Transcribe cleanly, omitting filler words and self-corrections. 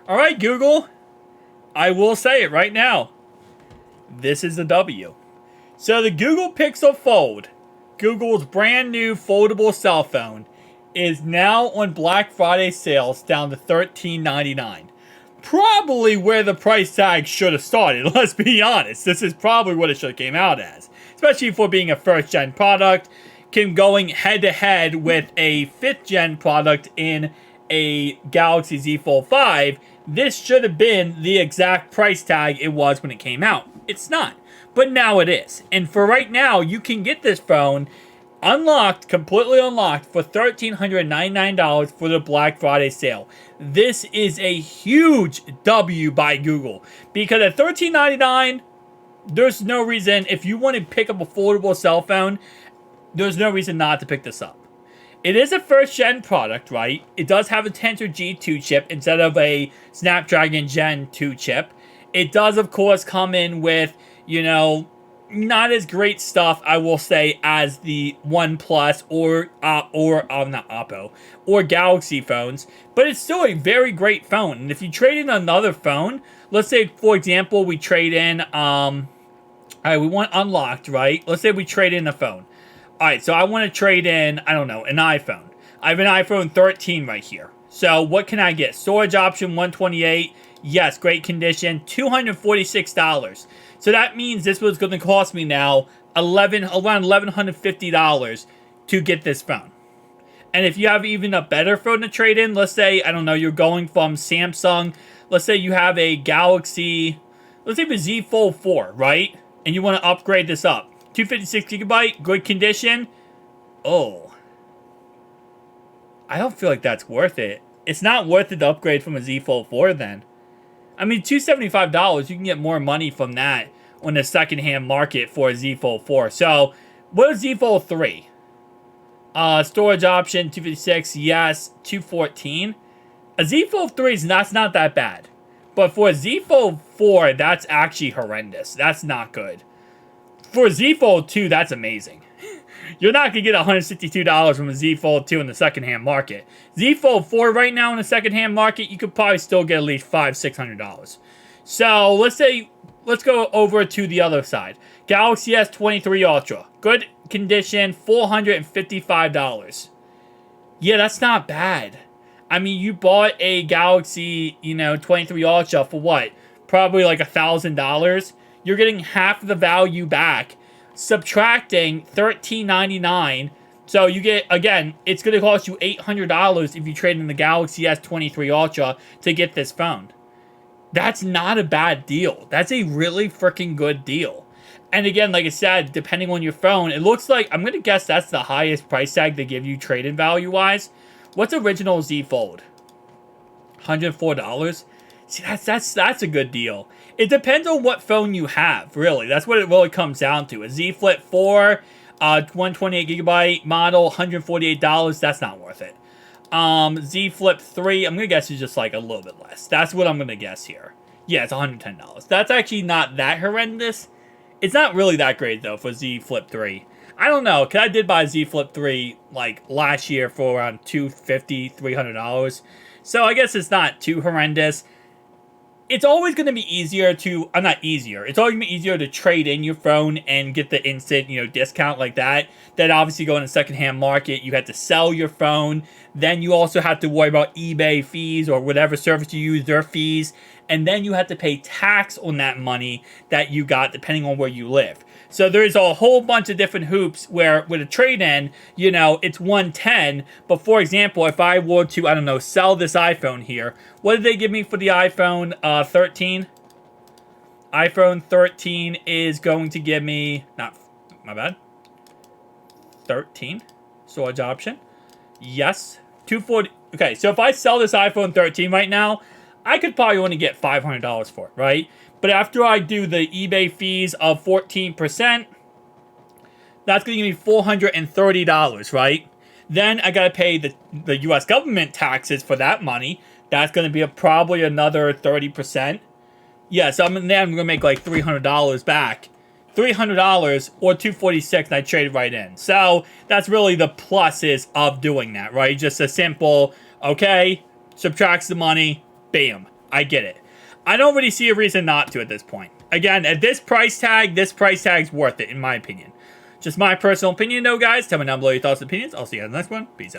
All right, Google. I will say it right now. This is the W. So the Google Pixel Fold, Google's brand new foldable cell phone, is now on Black Friday sales down to $13.99. Probably where the price tag should have started, let's be honest. This is probably what it should have came out as. Especially for being a first-gen product, going head-to-head with a fifth-gen product in a Galaxy Z Fold 5. This should have been the exact price tag it was when it came out. It's not. But now it is. And for right now, you can get this phone unlocked, completely unlocked, for $1,399 for the Black Friday sale. This is a huge W by Google. Because at $13.99, there's no reason, if you want to pick up a foldable cell phone, there's no reason not to pick this up. It is a first-gen product, right? It does have a Tensor G2 chip instead of a Snapdragon Gen 2 chip. It does, of course, come in with, not as great stuff, I will say, as the OnePlus or not Oppo, or Galaxy phones. But it's still a very great phone. And if you trade in another phone, let's say, for example, we trade in, alright, we want unlocked, right? Let's say we trade in a phone. Alright, so I want to trade in, I don't know, an iPhone. I have an iPhone 13 right here. So what can I get? Storage option 128. Yes, great condition. $246. So that means this was going to cost me now around $1,150 to get this phone. And if you have even a better phone to trade in, let's say, I don't know, you're going from Samsung. Let's say you have a Galaxy, let's say the Z Fold 4, right? And you want to upgrade this up. 256 gigabyte, good condition. Oh. I don't feel like that's worth it. It's not worth it to upgrade from a Z Fold 4 then. I mean, $275, you can get more money from that on the secondhand market for a Z Fold 4. So, what is Z Fold 3? Storage option, 256, yes, 214. A Z Fold 3 is not that bad. But for a Z Fold 4, that's actually horrendous. That's not good. For a Z Fold 2, that's amazing. You're not going to get $162 from a Z Fold 2 in the secondhand market. Z Fold 4 right now in the secondhand market, you could probably still get at least $500-$600. So let's go over to the other side. Galaxy S23 Ultra. Good condition, $455. Yeah, that's not bad. I mean, you bought a Galaxy, 23 Ultra for what? Probably like $1,000. You're getting half the value back, subtracting $13.99. So you get, again, it's going to cost you $800 if you trade in the Galaxy S23 Ultra to get this phone. That's not a bad deal. That's a really freaking good deal. And again, like I said, depending on your phone, it looks like, I'm going to guess that's the highest price tag they give you trade-in value-wise. What's original Z Fold? $104? See, that's a good deal. It depends on what phone you have, really. That's what it really comes down to. A Z Flip 4, 128 gigabyte model, $148. That's not worth it. Z Flip 3, I'm going to guess it's just like a little bit less. That's what I'm going to guess here. Yeah, it's $110. That's actually not that horrendous. It's not really that great, though, for Z Flip 3. I don't know, because I did buy Z Flip 3, like, last year for around $250, $300. So I guess it's not too horrendous. It's always going to be easier to, not easier, it's always going to be easier to trade in your phone and get the instant, discount like that. Then obviously go in the secondhand market, you have to sell your phone. Then you also have to worry about eBay fees or whatever service you use, their fees. And then you have to pay tax on that money that you got depending on where you live. So there's a whole bunch of different hoops where with a trade-in, it's $110. But for example, if I were to, I don't know, sell this iPhone here, what did they give me for the iPhone 13? iPhone 13 is going to give me, my bad, 13 storage option. Yes, 240. Okay, so if I sell this iPhone 13 right now, I could probably only get $500 for it, right? But after I do the eBay fees of 14%, that's going to give me $430, right? Then I got to pay the U.S. government taxes for that money. That's going to be probably another 30%. Yeah, so then I'm going to make like $300 back. $300 or $246, and I trade right in. So that's really the pluses of doing that, right? Just a simple, okay, subtracts the money, bam, I get it. I don't really see a reason not to at this point. Again, at this price tag's worth it, in my opinion. Just my personal opinion, though, guys. Tell me down below your thoughts and opinions. I'll see you in the next one. Peace out.